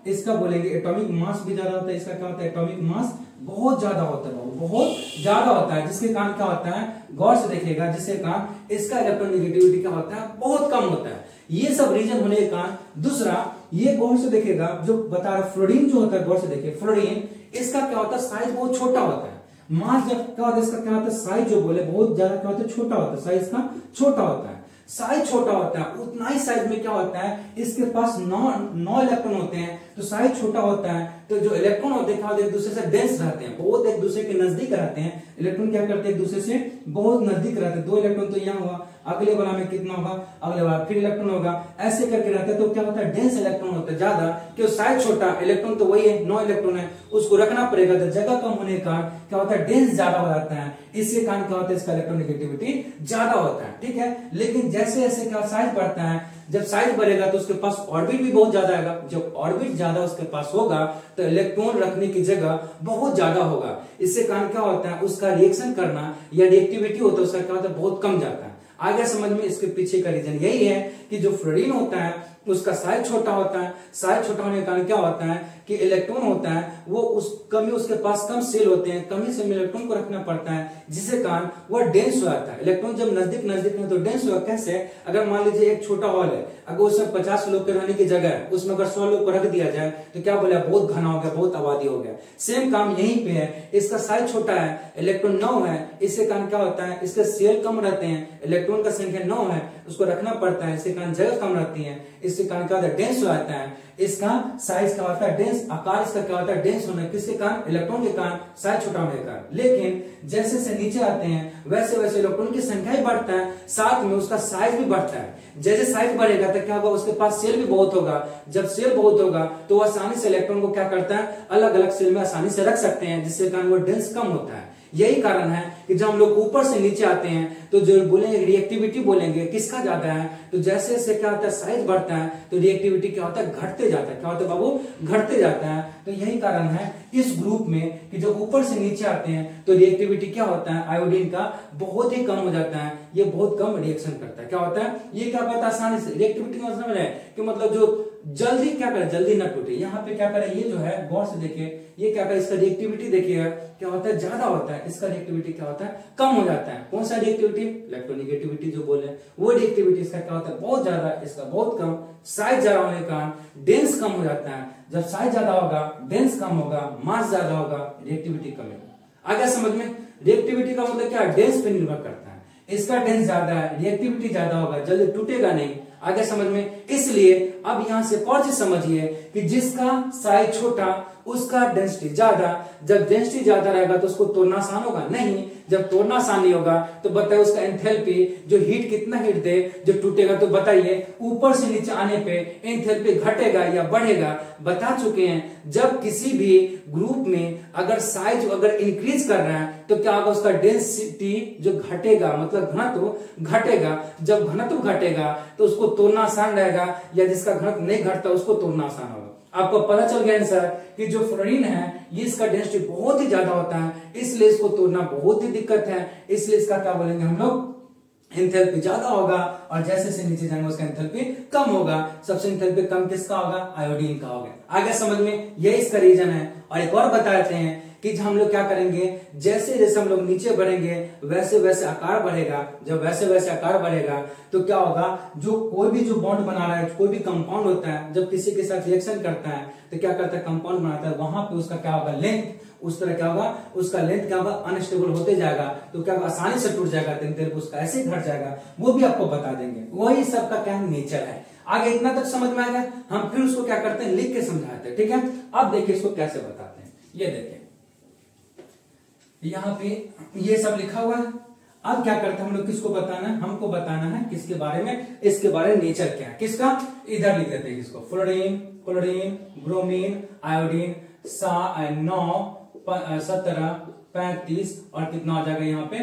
इसका बोलेंगे एटॉमिक मास भी ज्यादा होता है। इसका क्या होता है? एटॉमिक मास बहुत ज्यादा होता है, बहुत ज्यादा होता है। जिसके कारण क्या होता है? गौर से देखिएगा, जिसके कारण इसका इलेक्ट्रोनेगेटिविटी क्या होता है? बहुत कम होता है। ये सब रीजन होने के कारण। दूसरा, ये गौर से देखिएगा, जो बता रहा फ्लोरीन जो होता है, गौर से देखिए, फ्लोरीन इसका क्या होता है? साइज बहुत छोटा होता है। मास जब क्या होता है? इसका क्या होता है? साइज जो बोले बहुत ज्यादा क्या होता है? छोटा होता है। साइज का छोटा होता है। साइज छोटा होता है, उतना ही साइज में क्या होता है? इसके पास 9 इलेक्ट्रॉन होते हैं। तो साइज छोटा होता है, तो जो इलेक्ट्रॉन होते हैं एक दूसरे से डेंस रहते हैं, बहुत एक दूसरे के नजदीक रहते हैं। इलेक्ट्रॉन क्या करते हैं? एक दूसरे से बहुत नजदीक रहते हैं। 2 इलेक्ट्रॉन तो यहाँ हुआ, अगले वाला में कितना होगा? अगले वाला फिर इलेक्ट्रॉन होगा, ऐसे करके रहता है। तो क्या होता है? डेंस इलेक्ट्रॉन होता है ज्यादा, क्यों? साइज छोटा, इलेक्ट्रॉन तो वही है, 9 इलेक्ट्रॉन है, उसको रखना पड़ेगा। तो जगह कम होने के कारण क्या होता है? डेंस ज्यादा हो जाता है। इसके कारण क्या होता है? इसका इलेक्ट्रोनेगेटिविटी ज्यादा होता है। ठीक है, लेकिन जैसे जैसे क्या साइज बढ़ता है, जब साइज बढ़ेगा तो उसके पास ऑर्बिट भी बहुत ज्यादा आएगा। जब ऑर्बिट ज्यादा उसके पास होगा तो इलेक्ट्रॉन रखने की जगह बहुत ज्यादा होगा। इससे कारण क्या होता है? उसका रिएक्शन करना या रिएक्टिविटी होता है उसका क्या होता है? बहुत कम जाता है। आगे समझ में, इसके पीछे का रीजन यही है कि जो फ्लोरीन होता है उसका साइज छोटा होता है। साइज छोटा होने के कारण क्या होता है कि इलेक्ट्रॉन होता है वो उसके पास कम सेल होते हैं, कम ही सेल में इलेक्ट्रॉन को रखना पड़ता है, जिसके कारण वह डेंस हो जाता है। इलेक्ट्रॉन जब नजदीक में तो डेंस होगा। कैसे? अगर मान लीजिए एक छोटा हॉल है, अगर उसमें 50 लोग के रहने की जगह है, उसमें अगर 100 लोग को रख दिया जाए तो क्या बोले? बहुत घना हो गया, बहुत आबादी हो गया। सेम काम यहीं पे है। इसका साइज छोटा है, इलेक्ट्रॉन 9 है, इसके कारण क्या होता है? इसके सेल कम रहते हैं, इलेक्ट्रॉन का संख्या 9 है, उसको रखना पड़ता है, इसके कारण जगह कम रहती है। इसके कारण क्या होता है? डेंस हो जाता है। इसका साइज क्या होता है? डेंस। आकार इसका क्या होता है? डेंस होना। किसके कारण? इलेक्ट्रॉन के कारण, साइज छोटा होने के कारण। लेकिन जैसे से नीचे आते हैं वैसे वैसे इलेक्ट्रॉन की संख्या ही बढ़ता है, साथ में उसका साइज भी बढ़ता है। जैसे साइज बढ़ेगा तो क्या होगा? उसके पास सेल भी बहुत होगा। जब सेल बहुत होगा तो आसानी से इलेक्ट्रॉन को क्या करता है? अलग अलग सेल में आसानी से रख सकते हैं, जिसके कारण वो डेंस कम होता है। यही कारण है कि जब हम लोग ऊपर से नीचे आते हैं तो जो बोलेंगे रिएक्टिविटी बोलेंगे किसका ज्यादा है? तो जैसे जैसे क्या होता है? साइज बढ़ता है तो रिएक्टिविटी क्या होता है? घटते जाता है। क्या होता है बाबू? घटते जाता है। तो यही कारण है इस ग्रुप में कि जब ऊपर से नीचे आते हैं तो रिएक्टिविटी क्या होता है? आयोडीन का बहुत ही कम हो जाता है। ये बहुत कम रिएक्शन करता है। क्या होता है? ये क्या करता है? आसानी से रिएक्टिविटी का मतलब है कि मतलब जो जल्दी क्या करे? जल्दी न टूटे। यहाँ पे क्या करे? ये जो है गौर से देखिए, ये क्या करे? इसका रिएक्टिविटी देखिएगा क्या होता है? ज्यादा होता है। इसका रिएक्टिविटी क्या होता है? कम हो जाता है। कौन सा रिएक्टिविटी? इलेक्ट्रोनेगेटिविटी जो बोले वो रिएक्टिविटी इसका क्या होता है? बहुत ज्यादा, इसका बहुत कम। साइज ज्यादा होने के कारण डेंस कम हो जाता है। जब साइज ज्यादा होगा, डेंस कम होगा, मास ज्यादा होगा, रिएक्टिविटी कम होगा। आगे समझ में? रिएक्टिविटी का मतलब क्या? डेंस पे निर्भर करता है। इसका डेंस ज्यादा है, रिएक्टिविटी ज्यादा होगा, जल्दी टूटेगा नहीं। आगे समझ में? इसलिए अब यहां से और चीज समझिए कि जिसका साइज छोटा उसका डेंसिटी ज्यादा। जब डेंसिटी ज्यादा रहेगा तो उसको तोड़ना आसान होगा? नहीं। जब तोड़ना आसान नहीं होगा तो बताइए उसका एंथैल्पी, जो हीट कितना हीट दे जो टूटेगा, तो बताइए ऊपर से नीचे आने पे एंथैल्पी घटेगा या बढ़ेगा? बता चुके हैं। जब किसी भी ग्रुप में अगर साइज अगर इंक्रीज कर रहा है तो क्या होगा? उसका डेंसिटी जो घटेगा, मतलब घनत्व घटेगा। जब घनत्व घटेगा तो उसको तोड़ना आसान रहेगा, या जिसका घनत्व नहीं घटता उसको तोड़ना आसान होगा। आपको पता चल गया आंसर कि जो फ्लोरीन है ये इसका डेंसिटी बहुत ही ज्यादा होता है, इसलिए इसको तोड़ना बहुत ही दिक्कत है। इसलिए इसका क्या बोलेंगे हम लोग? एंथैल्पी ज्यादा होगा, और जैसे से नीचे जाएंगे उसका एंथैल्पी कम होगा। सबसे एंथैल्पी कम किसका होगा? आयोडीन का होगा। आगे समझ में? यही इसका रीजन है। और एक और बताते हैं कि हम लोग क्या करेंगे, जैसे जैसे हम लोग नीचे बढ़ेंगे वैसे वैसे आकार बढ़ेगा। जब वैसे वैसे आकार बढ़ेगा तो क्या होगा, जो कोई भी जो बॉन्ड बना रहा है, कोई भी कंपाउंड होता है, जब किसी के साथ रिएक्शन करता है तो क्या करता है, कंपाउंड बनाता है, वहां पे उसका क्या होगा, लेंथ, उस तरह क्या होगा, उसका लेंथ क्या होगा, अनस्टेबल होते जाएगा, तो क्या होगा, आसानी से टूट जाएगा, देर उसका ऐसे घट जाएगा, वो भी आपको बता देंगे। वही सबका क्या नेचर है। आगे इतना तक समझ में आ गया। हम फिर उसको क्या करते हैं, लिख के समझाते हैं। ठीक है, अब देखिए इसको कैसे बताते हैं। ये देखिए यहाँ पे ये सब लिखा हुआ है। अब क्या करते हैं हम लोग, किसको बताना है, हमको बताना है किसके बारे में, इसके बारे में नेचर क्या है किसका। इधर लिख देते हैं इसको, फ्लोरीन, क्लोरीन, ब्रोमीन, आयोडीन, 9, 17, 35 और कितना हो जाएगा यहाँ पे,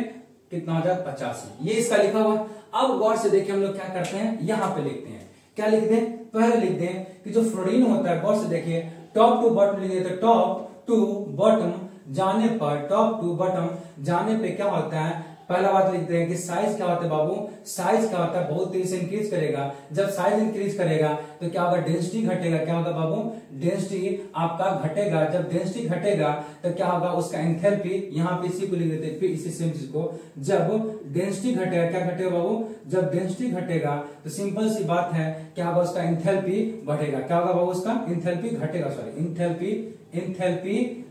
कितना हो जाएगा 85। ये इसका लिखा हुआ। अब गौर से देखिए हम लोग क्या करते हैं, यहाँ पे लिखते हैं, क्या लिखते हैं, पहले लिखते हैं कि जो फ्लोरीन होता है, गौर से देखिए, टॉप टू बॉटम लिख देते, टॉप टू बॉटम जाने पर, टॉप टू बॉटम जाने पे क्या होता है, पहला बात लिखते हैं कि साइज क्या होता है बाबू, साइज क्या होता है, बहुत तेजी से इंक्रीज करेगा। जब साइज इंक्रीज करेगा तो क्या होगा, डेंसिटी घटेगा। क्या होगा बाबू, डेंसिटी आपका घटेगा। जब डेंसिटी घटेगा तो क्या होगा, उसका एंथैल्पी, यहाँ पे इसी को लिख देते हैं, फिर इसी सेम चीज को, जब डेंसिटी घटेगा, क्या घटेगा बाबू, जब डेंसिटी घटेगा तो सिंपल सी बात है, क्या होगा, उसका एंथैल्पी बढ़ेगा। क्या होगा बाबू, उसका एंथैल्पी घटेगा, सॉरी एंथैल्पी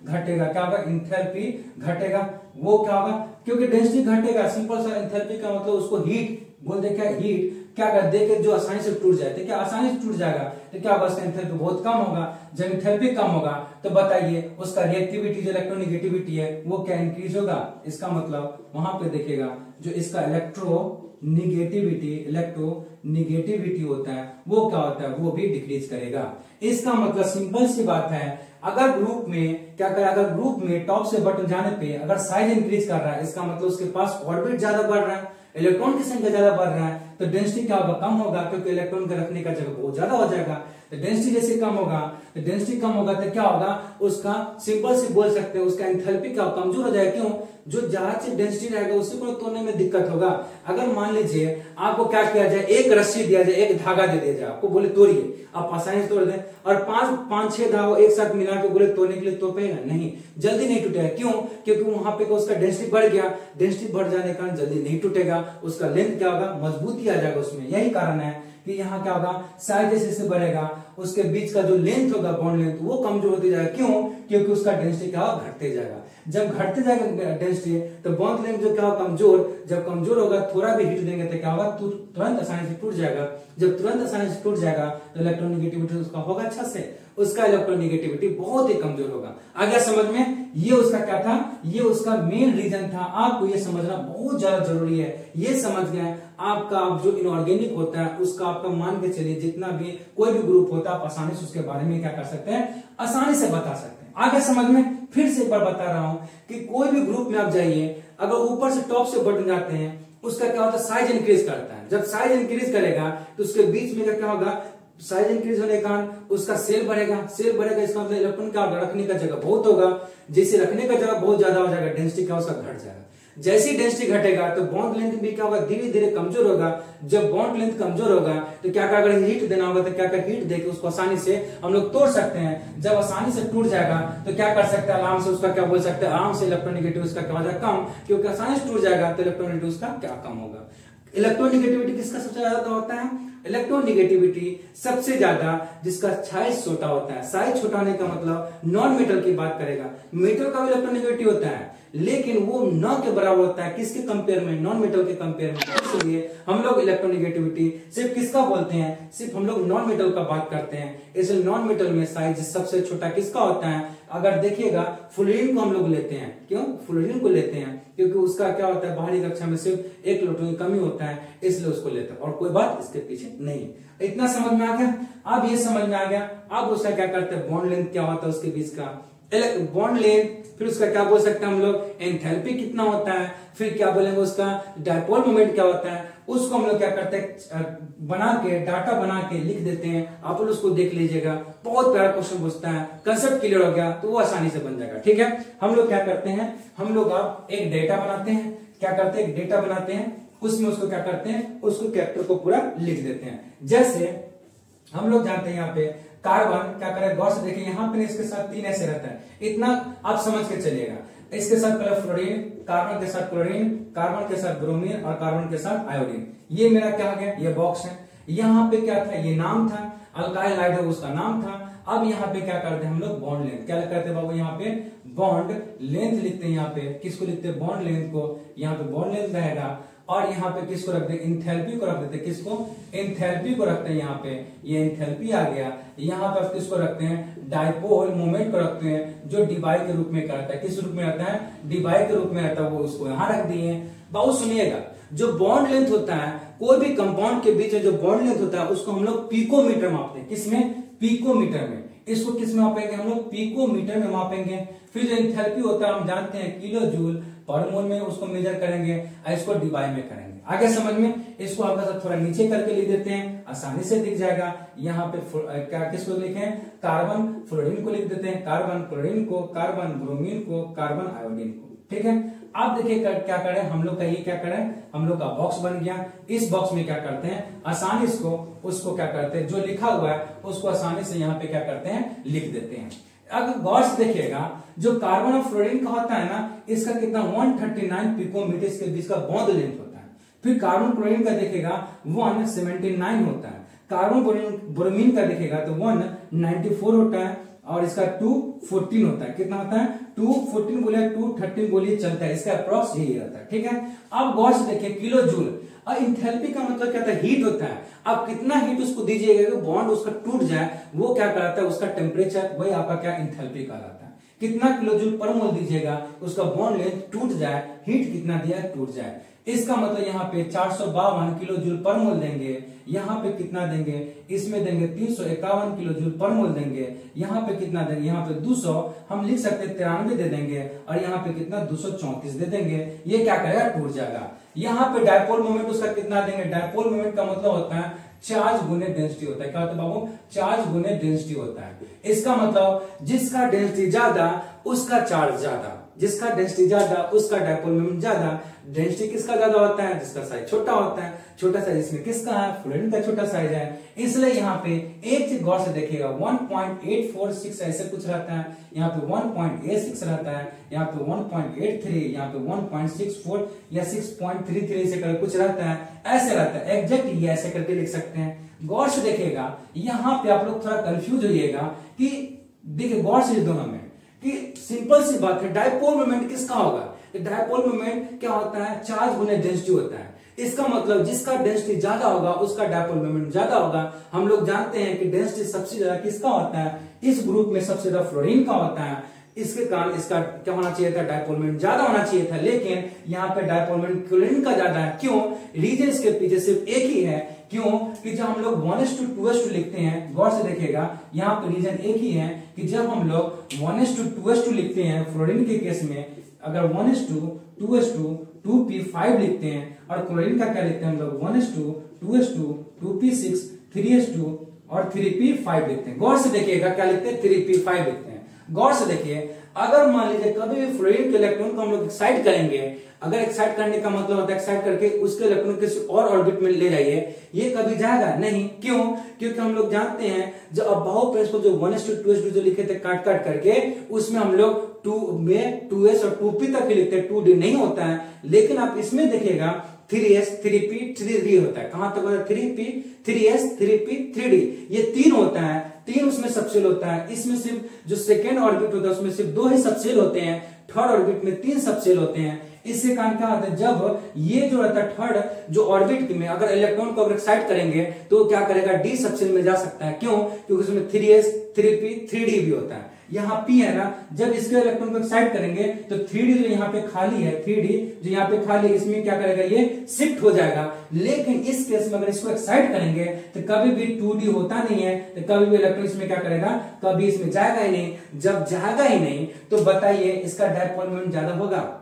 घटेगा। क्या होगा, एंथैल्पी घटेगा। वो क्या होगा, क्योंकि डेंसिटी घटेगा, सिंपल सा, एंथैल्पी का मतलब उसको हीट बोलते, क्या हीट, क्या कर देके जो आसानी से टूट जाए, तो क्या आसानी से टूट जाएगा, तो क्या होगा, उसका एंथैल्पी बहुत कम होगा। जब एंथैल्पी कम होगा तो बताइए उसका रिएक्टिविटी, जो इलेक्ट्रोनिगेटिविटी है, वो क्या इंक्रीज होगा। इसका मतलब वहां पे देखिएगा जो इसका इलेक्ट्रोनिगेटिविटी होता है, वो क्या होता है, वो भी डिक्रीज करेगा। इसका मतलब सिंपल सी बात है, अगर ग्रुप में क्या करें, अगर ग्रुप में टॉप से बॉटम जाने पे अगर साइज इंक्रीज कर रहा है, इसका मतलब उसके पास ऑर्बिट ज्यादा बढ़ रहा है, इलेक्ट्रॉन की संख्या ज्यादा बढ़ रहा है, तो डेंसिटी क्या होगा, कम होगा, क्योंकि इलेक्ट्रॉन का रखने का जगह बहुत ज्यादा हो जाएगा। तो डेंसिटी जैसे कम होगा, तो डेंसिटी कम होगा तो क्या होगा, उसका सिंपल से बोल सकते हैं, उसका एंथैल्पी क्या कमजोर हो जाएगा। क्यों, जो जहाज से डेंसिटी रहेगा उसी को तोड़ने में दिक्कत होगा। अगर मान लीजिए आपको क्या किया जाए, एक रस्सी दिया जाए, एक धागा दे दिया जाए, आपको बोले तोड़िए, आप आसानी से तोड़ दें, और 5-6 धागों एक साथ मिला के बोले तोड़ने के लिए, तोड़ पाएगा नहीं, जल्दी नहीं टूटेगा। क्यों, क्योंकि वहां पे उसका डेंसिटी बढ़ गया, डेंसिटी बढ़ जाने के कारण जल्दी नहीं टूटेगा, उसका लेंथ क्या होगा, मजबूती आ जाएगा उसमें। यही कारण है कि यहाँ क्या होगा, साइज जैसे बढ़ेगा उसके बीच का जो लेंथ होगा, बॉन्ड लेंथ, वो कमजोर होते जाएगा। क्यों, क्योंकि उसका डेंसिटी क्या होगा, घटते जाएगा। जब घटते जाएगा डेंसिटी तो बॉन्ड लेंथ जो क्या होगा, कमजोर, जब कमजोर होगा थोड़ा भी हीट देंगे तो क्या होगा, तुरंत आसानी से टूट जाएगा। जब तुरंत आसानी से टूट जाएगा तो इलेक्ट्रोनिगेटिविटी उसका होगा अच्छा से, उसका इलेक्ट्रोनिगेटिविटी बहुत ही कमजोर होगा। आगे समझ में, ये उसका क्या था, ये उसका मेन रीजन था। आपको ये समझना बहुत ज्यादा जरूरी है। ये समझ गए आपका जो इनऑर्गेनिक होता है उसका आपका मान के चलिए, जितना भी कोई भी ग्रुप होता है आप आसानी से उसके बारे में क्या कर सकते हैं, आसानी से बता सकते हैं। आगे समझ में, फिर से एक बार बता रहा हूं कि कोई भी ग्रुप में आप जाइए, अगर ऊपर से टॉप से बटन जाते हैं, उसका क्या होता है, साइज इंक्रीज करता है। जब साइज इंक्रीज करेगा तो उसके बीच में क्या होगा, साइज इंक्रीज होने के कारण उसका सेल बढ़ेगा। सेल बढ़ेगा इसका मतलब इलेक्ट्रॉन का रखने का जगह बहुत होगा। जैसे रखने का जगह बहुत ज्यादा हो जाएगा, डेंसिटी क्या उसका घट जाएगा। जैसी डेंसिटी घटेगा तो बॉन्ड लेंथ भी क्या होगा, धीरे धीरे कमजोर होगा। जब बॉन्ड लेंथ कमजोर होगा तो क्या कर, अगर हीट देना होगा तो क्या कर, हीट देके उसको आसानी से हम लोग तोड़ सकते हैं। जब आसानी से टूट जाएगा तो क्या कर सकते हैं, आराम से उसका क्या बोल सकते हैं, आराम से इलेक्ट्रोनिगेटिविटी उसका क्या हो जाएगा, कम, क्योंकि आसानी से टूट जाएगा तो इलेक्ट्रोनिगेटिविटी उसका क्या कम होगा। इलेक्ट्रोनिगेटिविटी किसका सबसे ज्यादा होता है, इलेक्ट्रोनिगेटिविटी सबसे ज्यादा जिसका साइज छोटा होता है। साइज छोटा होने का मतलब नॉन मेटल की बात करेगा, मेटल का भी इलेक्ट्रोनिगेटिविटी होता है लेकिन वो न के बराबर होता है, किसके कंपेयर में, नॉन मेटल के कंपेयर में। इसलिए हम लोग इलेक्ट्रोनिगेटिविटी सिर्फ किसका बोलते हैं, सिर्फ हम लोग नॉन मेटल का बात करते हैं। इसलिए नॉन मेटल में साइज सबसे छोटा किसका होता है, अगर देखिएगा फ्लोरीन को हम लोग लेते हैं। क्यों फ्लोरीन को लेते हैं, क्योंकि उसका क्या होता है, बाहरी कक्षा में सिर्फ 1 इलेक्ट्रॉन की कमी होता है, इसलिए उसको लेते हैं, और कोई बात इसके पीछे नहीं। इतना समझ में आ गया। अब ये समझ में आ गया, अब उसका क्या करते हैं, बॉन्ड लेंथ क्या होता है उसके बीच का, बॉन्ड लेंथ, फिर उसका क्या बोल सकते हैं हम लोग, एंथैल्पी कितना होता है, फिर क्या बोलेंगे उसका डायपोल मोमेंट क्या होता है। उसको हम लोग क्या करते हैं, बना के डाटा बना के लिख देते हैं। आप लोग उसको देख लीजिएगा, बहुत प्यारा क्वेश्चन पूछता है, कंसेप्ट क्लियर हो गया तो वो आसानी से बन जाएगा। ठीक है, हम लोग क्या करते हैं, हम लोग आप एक डेटा बनाते हैं, क्या करते हैं, एक डेटा बनाते हैं, उसमें उसको क्या करते हैं, उसको कैरेक्टर को पूरा लिख देते हैं। जैसे हम लोग जानते हैं यहाँ पे कार्बन क्या करे, गौर से देखिए यहाँ पे इसके साथ 3 ऐसे रहता है, इतना आप समझ के चलिएगा। इसके साथ पहले फ्लोरीन, कार्बन के साथ क्लोरीन, कार्बन के साथ ब्रोमीन और कार्बन के साथ आयोडीन। ये मेरा क्या हो गया, ये बॉक्स है। यहाँ पे क्या था, ये नाम था, अल्काइल हाइड्रो उसका नाम था। अब यहाँ पे क्या करते हैं हम लोग, बॉन्ड लेंथ। क्या करते हैं बाबू, यहाँ पे बॉन्ड लेंथ लिखते हैं। यहाँ पे किसको लिखते हैं, बॉन्ड लेंथ को। यहाँ पे बॉन्ड लेंथ रहेगा और यहाँ पे किसको रखते हैं, इंथैल्पी को रख देते हैं। किसको, इंथैल्पी को रखते हैं। यहाँ पे ये इंथैल्पी आ गया। यहाँ पे किसको रखते हैं, डायपोल मोमेंट को रखते हैं, जो डीबाई के रूप में करता है। किस रूप में रहता है, डीबाई के रूप में रहता है, वो उसको यहाँ रख दिए। बाबू सुनिएगा, जो बॉन्ड लेंथ होता है कोई भी कंपाउंड के बीच में जो बॉन्ड लेंथ होता है उसको हम लोग पिकोमीटर मापते हैं। किसमें, पिकोमीटर में। इसको किस में मापेंगे हम लोग, पिकोमीटर में मापेंगे। फिर जो एंथैल्पी होता है हम जानते हैं किलो जूल पर मोल में उसको मेजर करेंगे और इसको डिवाइड में करेंगे। आगे समझ में, इसको आपका साथ थोड़ा नीचे करके लिख देते हैं, आसानी से दिख जाएगा। यहाँ पे क्या किसको लिखे, कार्बन फ्लोरीन को लिख देते हैं, कार्बन क्लोरीन को, कार्बन ब्रोमीन को, कार्बन आयोडीन को। ठीक है, आप देखिए क्या करें हम लोग का, ये क्या करें, हम लोग का बॉक्स बन गया। इस बॉक्स में क्या करते हैं, आसानी से उसको क्या करते हैं, जो लिखा हुआ है उसको आसानी से यहाँ पे क्या करते हैं, लिख देते हैं। अगर गौर से देखिएगा, जो कार्बन और फ्लोरीन का होता है ना, इसका कितना 139 पिकोमीटर के बीच का बॉन्ड लेंथ होता है। फिर कार्बन क्लोरीन का देखेगा 179 होता है। कार्बन ब्रोमीन का देखेगा तो 194 होता है और इसका 214 होता है। कितना होता है, 214 बोले 213 बोलिए चलता है, इसका अप्रॉक्स यही रहता है। ठीक है, अब गौर से देखिए किलो जूल। और इंथैल्पी का मतलब क्या होता है, हीट होता है। आप कितना हीट उसको दीजिएगा कि बॉन्ड उसका टूट जाए, वो क्या कहलाता है, उसका टेम्परेचर, वही आपका क्या इंथैल्पी कहलाता है। कितना किलो जूल पर मोल दीजिएगा, उसका बॉन्ड लेंथ टूट जाए, हीट कितना दिया टूट जाए। इसका मतलब यहाँ पे 452 किलो जूल पर मोल देंगे। यहाँ पे कितना देंगे, इसमें देंगे 351 किलो जूल पर मोल देंगे। यहाँ पे कितना देंगे, यहाँ पे 200, हम लिख सकते हैं 93 दे देंगे और यहाँ पे कितना 234 दे देंगे। ये क्या करेगा, टूट जाएगा। यहाँ पे डायपोल मोमेंट उसका कितना देंगे, डायपोल मोमेंट का मतलब होता है चार्ज गुने डेंसिटी होता है। क्या होता है बाबू, चार्ज गुने डेंसिटी होता है। इसका मतलब जिसका डेंसिटी ज्यादा उसका चार्ज ज्यादा, जिसका डेंसिटी ज्यादा उसका डायपोल मोमेंट ज्यादा। डेंसिटी किसका ज्यादा होता है, जिसका साइज छोटा होता है। छोटा साइज इसमें किसका है, फ्लोरीन का छोटा साइज है। इसलिए यहाँ पे एक चीज गौर से देखिएगा, 1.846 ऐसे कुछ रहता है, यहाँ पे 1.86 रहता है, यहाँ पे 1.83, यहाँ पे 1.64 या 6.33 से करके कुछ रहता है, ऐसे रहता है। एग्जैक्ट ये ऐसे करके लिख सकते हैं। गौर से देखिएगा, यहाँ पे आप लोग थोड़ा कंफ्यूज होइएगा कि देखिए गौर से दोनों में कि सिंपल सी बात है, डायपोल मोमेंट किसका होगा। डायपोल मोमेंट क्या होता है, चार्ज गुने डेंसिटी होता है। इसका मतलब जिसका डेंसिटी ज्यादा होगा उसका डायपोल मोमेंट ज्यादा होगा। हम लोग जानते हैं कि डेंसिटी सबसे ज्यादा किसका होता है, इस ग्रुप में सबसे ज्यादा फ्लोरीन का होता है। इसके कारण इसका क्या होना चाहिए था, डायपोल मोमेंट ज्यादा होना चाहिए था, लेकिन यहाँ पे डायपोल मोमेंट क्लोरीन का ज्यादा है। क्यों, रीजन इसके पीछे सिर्फ एक ही है। क्यों कि जब हम लोग 1:2 लिखते हैं, गौर से देखिएगा यहाँ पे रीजन एक ही है कि जब हम लोग 1:2 लिखते हैं फ्लोरीन के केस में, अगर 1:2:2p5 लिखते हैं और क्लोरीन का क्या लिखते हैं हम लोग 1:2:2p6 3:2 और 3p5 लिखते हैं। गौर से देखिएगा क्या लिखते हैं, 3p5 लिखते हैं। गौर से देखिए, अगर मान लीजिए कभी भी फ्लोरीन के इलेक्ट्रॉन को हम लोग एक्साइट करेंगे, अगर एक्साइट करने का मतलब होता है एक्साइट करके उसके इलेक्ट्रॉन किसी और ऑर्बिट में ले जाइए, ये कभी जाएगा नहीं। क्यों, क्योंकि हम लोग जानते हैं जो अबाउ प्रिंसिपल जो 1:2 जो लिखे थे काट काट करके, उसमें हम लोग 2 में 2s और 2p तक ही लिखते हैं, 2d नहीं होता है। लेकिन आप इसमें देखिएगा 3s 3p 3d होता है। कहां तक होता है, 3p 3s 3p 3d, ये 3 होता है। 3 उसमें सबसेल होता है। इसमें सिर्फ जो सेकेंड ऑर्बिट होता है उसमें सिर्फ 2 ही सबसेल होते हैं, थर्ड ऑर्बिट में 3 सबसेल होते हैं। इससे कारण क्या होता है, जब ये जो रहता है थर्ड जो ऑर्बिट में अगर इलेक्ट्रॉन को अगर एक्साइट करेंगे तो क्या करेगा, डी सबसेल में जा सकता है। क्यों, क्योंकि उसमें 3s 3p 3d भी होता है। यहाँ p है ना, जब इसके इलेक्ट्रॉन को एक्साइट करेंगे तो 3d जो यहाँ पे खाली है, 3d जो यहाँ पे खाली है, इसमें क्या करेगा, ये शिफ्ट हो जाएगा। लेकिन इस केस में अगर इसको एक्साइट करेंगे तो कभी भी 2d होता नहीं है, तो कभी भी इलेक्ट्रॉन इसमें क्या करेगा, कभी इसमें जाएगा ही नहीं। जब जाएगा ही नहीं तो बताइए इसका डायपोल मोमेंट ज्यादा होगा।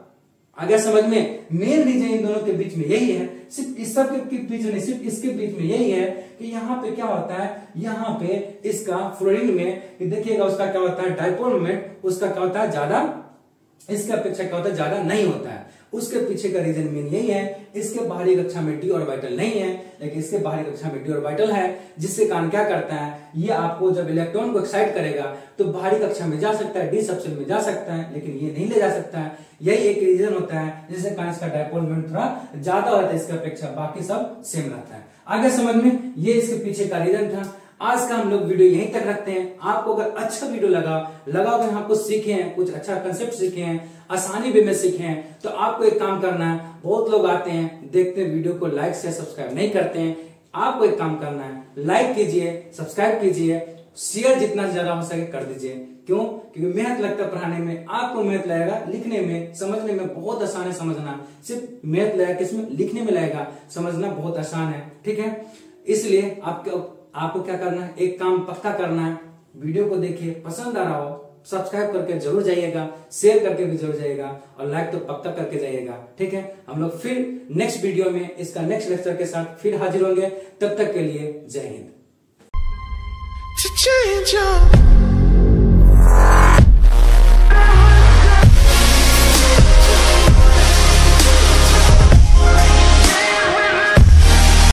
आगे समझ में, मेन रीजन इन दोनों के बीच में यही है, सिर्फ इस सब के बीच में, सिर्फ इसके बीच में यही है कि यहाँ पे क्या होता है, यहाँ पे इसका फ्लोरीन में देखिएगा उसका क्या होता है, डायपोल मोमेंट उसका क्या होता है ज्यादा, इसके अपेक्षा क्या होता है ज्यादा नहीं होता है। उसके पीछे का रीजन मेन यही है, इसके बाहरी कक्षा में d ऑर्बिटल नहीं है, लेकिन इसके बाहरी कक्षा में d ऑर्बिटल है, जिससे कारण क्या करता है, ये आपको जब इलेक्ट्रॉन को एक्साइट करेगा तो बाहरी कक्षा में जा सकता है, d सबशेल में जा सकता है, लेकिन ये नहीं ले जा सकता है। यही एक रीजन होता है जिससे कारण इसका डायपोल मोमेंट थोड़ा ज्यादा होता है इसके अपेक्षा, बाकी सब सेम रहता है। आगे समझ में, ये इसके पीछे का रीजन था। आज का हम लोग वीडियो यहीं तक रखते हैं। आपको अगर अच्छा वीडियो लगा अगर हम कुछ सीखे हैं, कुछ अच्छा कंसेप्ट सीखे हैं, आसानी वे में सीखे हैं, तो आपको एक काम करना है। बहुत लोग आते हैं, देखते हैं वीडियो को, लाइक से सब्सक्राइब नहीं करते हैं। आपको एक काम करना है, लाइक कीजिए, सब्सक्राइब कीजिए, शेयर जितना ज्यादा हो सके कर दीजिए। क्यों? क्योंकि मेहनत लगता है पढ़ाने में, आपको मेहनत लगेगा लिखने में, समझने में बहुत आसान है समझना। सिर्फ मेहनत लगेगा किसमें? लिखने में लगेगा, समझना बहुत आसान है। ठीक है, इसलिए आपको क्या करना है, एक काम पक्का करना है, वीडियो को देखिए, पसंद आ रहा हो सब्सक्राइब करके जरूर जाइएगा, शेयर करके भी जरूर जाइएगा, और लाइक तो पक्का करके जाइएगा। ठीक है, हम लोग फिर नेक्स्ट वीडियो में इसका नेक्स्ट लेक्चर के साथ फिर हाजिर होंगे। तब तक के लिए जय हिंद।